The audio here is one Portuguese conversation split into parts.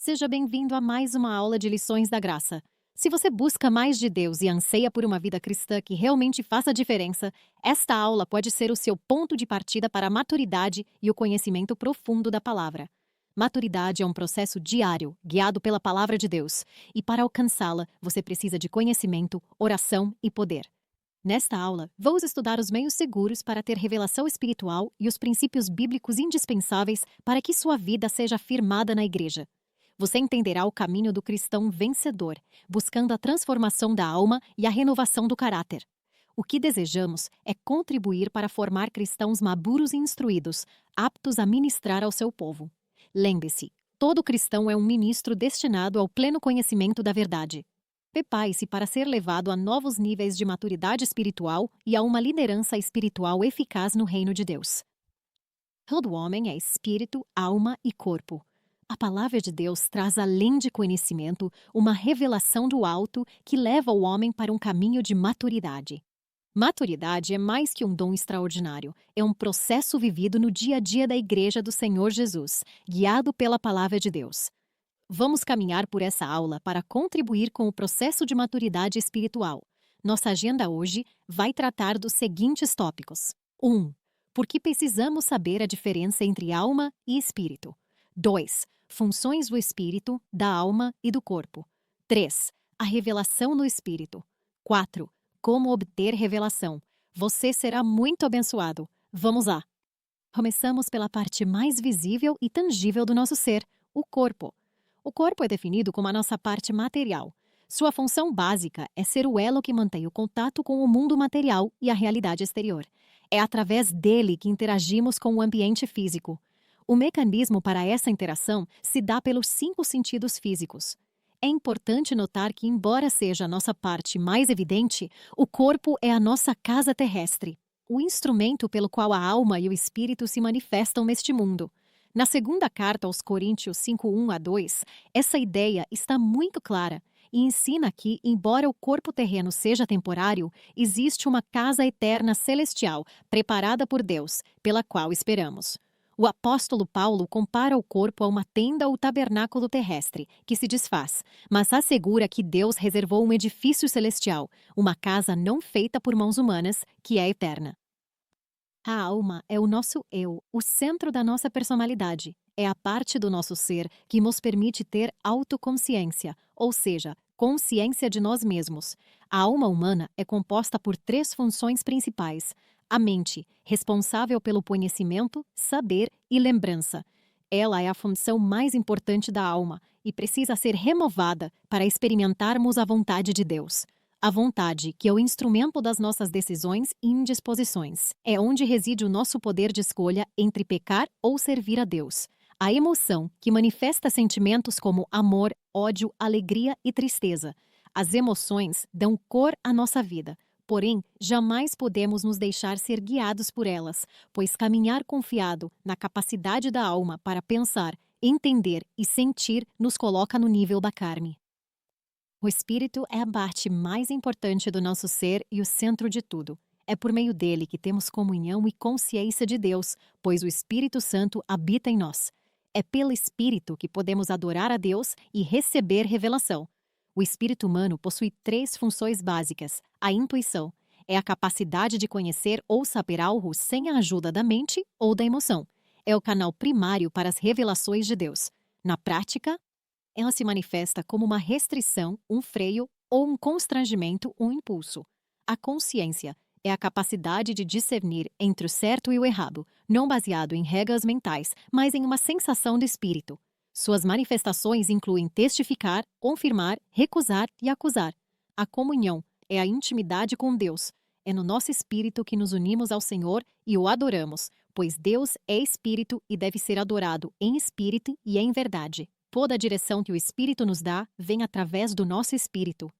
Seja bem-vindo a mais uma aula de Lições da Graça. Se você busca mais de Deus e anseia por uma vida cristã que realmente faça diferença, esta aula pode ser o seu ponto de partida para a maturidade e o conhecimento profundo da palavra. Maturidade é um processo diário, guiado pela palavra de Deus, e para alcançá-la, você precisa de conhecimento, oração e poder. Nesta aula, vamos estudar os meios seguros para ter revelação espiritual e os princípios bíblicos indispensáveis para que sua vida seja firmada na igreja. Você entenderá o caminho do cristão vencedor, buscando a transformação da alma e a renovação do caráter. O que desejamos é contribuir para formar cristãos maduros e instruídos, aptos a ministrar ao seu povo. Lembre-se, todo cristão é um ministro destinado ao pleno conhecimento da verdade. Prepare-se para ser levado a novos níveis de maturidade espiritual e a uma liderança espiritual eficaz no reino de Deus. Todo homem é espírito, alma e corpo. A palavra de Deus traz, além de conhecimento, uma revelação do alto que leva o homem para um caminho de maturidade. Maturidade é mais que um dom extraordinário, é um processo vivido no dia a dia da Igreja do Senhor Jesus, guiado pela palavra de Deus. Vamos caminhar por essa aula para contribuir com o processo de maturidade espiritual. Nossa agenda hoje vai tratar dos seguintes tópicos. 1. Por que precisamos saber a diferença entre alma e espírito? 2. Funções do espírito, da alma e do corpo. 3. A revelação no espírito. 4. Como obter revelação. Você será muito abençoado. Vamos lá! Começamos pela parte mais visível e tangível do nosso ser, o corpo. O corpo é definido como a nossa parte material. Sua função básica é ser o elo que mantém o contato com o mundo material e a realidade exterior. É através dele que interagimos com o ambiente físico. O mecanismo para essa interação se dá pelos 5 sentidos físicos. É importante notar que, embora seja a nossa parte mais evidente, o corpo é a nossa casa terrestre, o instrumento pelo qual a alma e o espírito se manifestam neste mundo. Na segunda carta aos Coríntios 5:1-2, essa ideia está muito clara e ensina que, embora o corpo terreno seja temporário, existe uma casa eterna celestial preparada por Deus, pela qual esperamos. O apóstolo Paulo compara o corpo a uma tenda ou tabernáculo terrestre, que se desfaz, mas assegura que Deus reservou um edifício celestial, uma casa não feita por mãos humanas, que é eterna. A alma é o nosso eu, o centro da nossa personalidade. É a parte do nosso ser que nos permite ter autoconsciência, ou seja, consciência de nós mesmos. A alma humana é composta por 3 funções principais. A mente, responsável pelo conhecimento, saber e lembrança. Ela é a função mais importante da alma e precisa ser renovada para experimentarmos a vontade de Deus. A vontade, que é o instrumento das nossas decisões e indisposições, é onde reside o nosso poder de escolha entre pecar ou servir a Deus. A emoção, que manifesta sentimentos como amor, ódio, alegria e tristeza. As emoções dão cor à nossa vida, porém, jamais podemos nos deixar ser guiados por elas, pois caminhar confiado na capacidade da alma para pensar, entender e sentir nos coloca no nível da carne. O espírito é a parte mais importante do nosso ser e o centro de tudo. É por meio dele que temos comunhão e consciência de Deus, pois o Espírito Santo habita em nós. É pelo Espírito que podemos adorar a Deus e receber revelação. O espírito humano possui 3 funções básicas. A intuição é a capacidade de conhecer ou saber algo sem a ajuda da mente ou da emoção. É o canal primário para as revelações de Deus. Na prática, ela se manifesta como uma restrição, um freio ou um constrangimento, um impulso. A consciência é a capacidade de discernir entre o certo e o errado, não baseado em regras mentais, mas em uma sensação de espírito. Suas manifestações incluem testificar, confirmar, recusar e acusar. A comunhão é a intimidade com Deus. É no nosso espírito que nos unimos ao Senhor e o adoramos, pois Deus é espírito e deve ser adorado em espírito e em verdade. Toda a direção que o Espírito nos dá vem através do nosso espírito.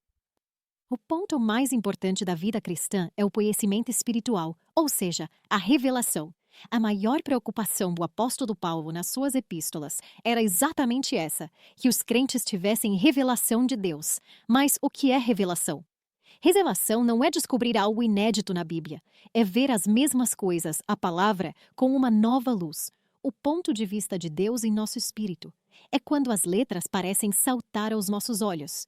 O ponto mais importante da vida cristã é o conhecimento espiritual, ou seja, a revelação. A maior preocupação do apóstolo Paulo nas suas epístolas era exatamente essa, que os crentes tivessem revelação de Deus. Mas o que é revelação? Revelação não é descobrir algo inédito na Bíblia, é ver as mesmas coisas, a palavra, com uma nova luz. O ponto de vista de Deus em nosso espírito. É quando as letras parecem saltar aos nossos olhos.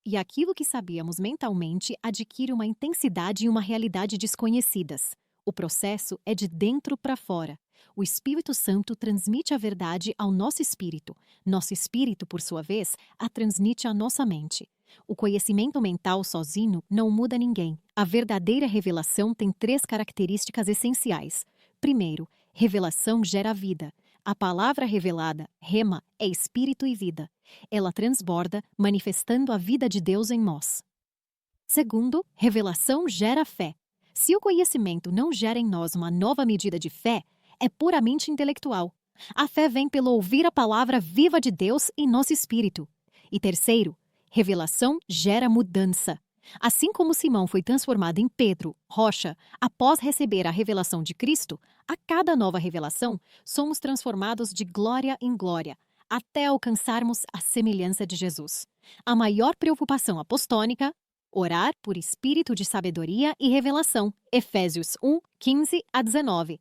E aquilo que sabíamos mentalmente adquire uma intensidade e uma realidade desconhecidas. O processo é de dentro para fora. O Espírito Santo transmite a verdade ao nosso espírito. Nosso espírito, por sua vez, a transmite à nossa mente. O conhecimento mental sozinho não muda ninguém. A verdadeira revelação tem 3 características essenciais. Primeiro, revelação gera vida. A palavra revelada, rema, é espírito e vida. Ela transborda, manifestando a vida de Deus em nós. Segundo, revelação gera fé. Se o conhecimento não gera em nós uma nova medida de fé, é puramente intelectual. A fé vem pelo ouvir a palavra viva de Deus em nosso espírito. E terceiro, revelação gera mudança. Assim como Simão foi transformado em Pedro, rocha, após receber a revelação de Cristo, a cada nova revelação, somos transformados de glória em glória, até alcançarmos a semelhança de Jesus. A maior preocupação apostólica, orar por espírito de sabedoria e revelação. Efésios 1, 15 a 19.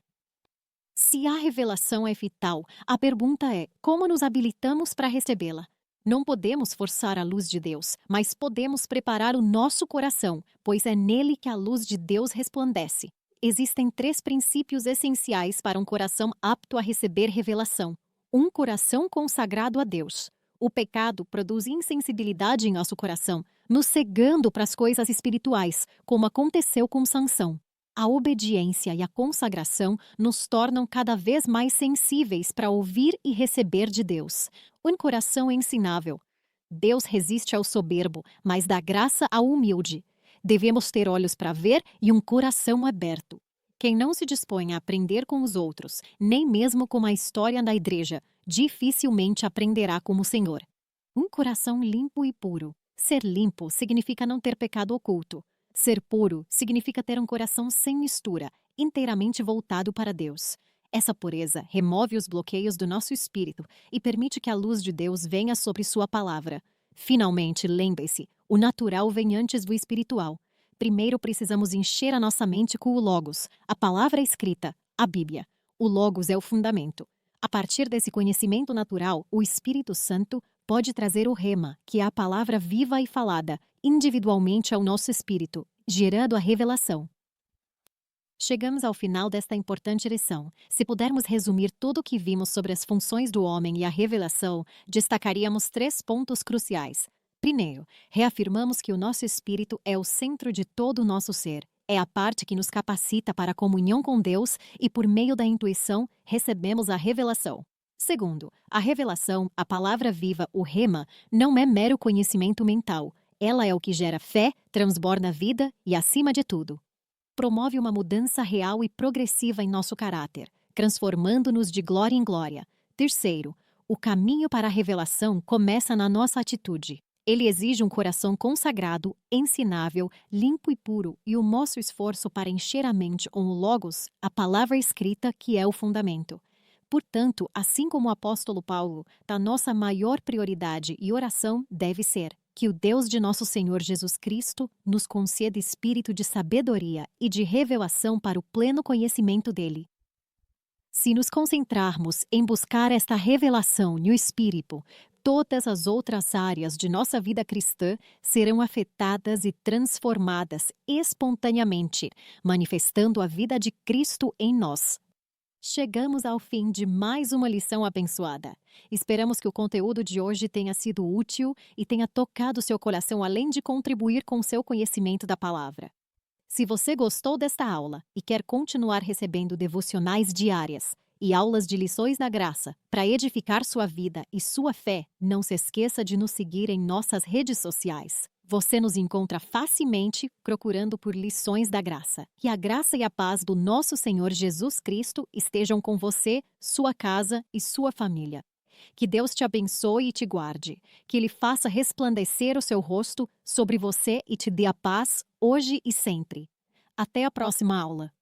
Se a revelação é vital, a pergunta é: como nos habilitamos para recebê-la? Não podemos forçar a luz de Deus, mas podemos preparar o nosso coração, pois é nele que a luz de Deus resplandece. Existem 3 princípios essenciais para um coração apto a receber revelação. Um coração consagrado a Deus. O pecado produz insensibilidade em nosso coração, nos cegando para as coisas espirituais, como aconteceu com Sansão. A obediência e a consagração nos tornam cada vez mais sensíveis para ouvir e receber de Deus. Um coração ensinável. Deus resiste ao soberbo, mas dá graça ao humilde. Devemos ter olhos para ver e um coração aberto. Quem não se dispõe a aprender com os outros, nem mesmo com a história da igreja, dificilmente aprenderá como o Senhor. Um coração limpo e puro. Ser limpo significa não ter pecado oculto. Ser puro significa ter um coração sem mistura, inteiramente voltado para Deus. Essa pureza remove os bloqueios do nosso espírito e permite que a luz de Deus venha sobre sua palavra. Finalmente, lembre-se, o natural vem antes do espiritual. Primeiro precisamos encher a nossa mente com o Logos, a palavra escrita, a Bíblia. O Logos é o fundamento. A partir desse conhecimento natural, o Espírito Santo pode trazer o rema, que é a palavra viva e falada, individualmente ao nosso espírito, gerando a revelação. Chegamos ao final desta importante lição. Se pudermos resumir tudo o que vimos sobre as funções do homem e a revelação, destacaríamos 3 pontos cruciais. Primeiro, reafirmamos que o nosso espírito é o centro de todo o nosso ser. É a parte que nos capacita para a comunhão com Deus e, por meio da intuição, recebemos a revelação. Segundo, a revelação, a palavra viva, o rema, não é mero conhecimento mental. Ela é o que gera fé, transborda a vida e, acima de tudo, promove uma mudança real e progressiva em nosso caráter, transformando-nos de glória em glória. Terceiro, o caminho para a revelação começa na nossa atitude. Ele exige um coração consagrado, ensinável, limpo e puro e o nosso esforço para encher a mente com o Logos, a palavra escrita que é o fundamento. Portanto, assim como o apóstolo Paulo, a nossa maior prioridade e oração deve ser que o Deus de nosso Senhor Jesus Cristo nos conceda espírito de sabedoria e de revelação para o pleno conhecimento dele. Se nos concentrarmos em buscar esta revelação no Espírito, todas as outras áreas de nossa vida cristã serão afetadas e transformadas espontaneamente, manifestando a vida de Cristo em nós. Chegamos ao fim de mais uma lição abençoada. Esperamos que o conteúdo de hoje tenha sido útil e tenha tocado seu coração, além de contribuir com seu conhecimento da palavra. Se você gostou desta aula e quer continuar recebendo devocionais diárias e aulas de lições da graça para edificar sua vida e sua fé, não se esqueça de nos seguir em nossas redes sociais. Você nos encontra facilmente procurando por Lições da Graça. Que a graça e a paz do nosso Senhor Jesus Cristo estejam com você, sua casa e sua família. Que Deus te abençoe e te guarde. Que Ele faça resplandecer o seu rosto sobre você e te dê a paz, hoje e sempre. Até a próxima aula.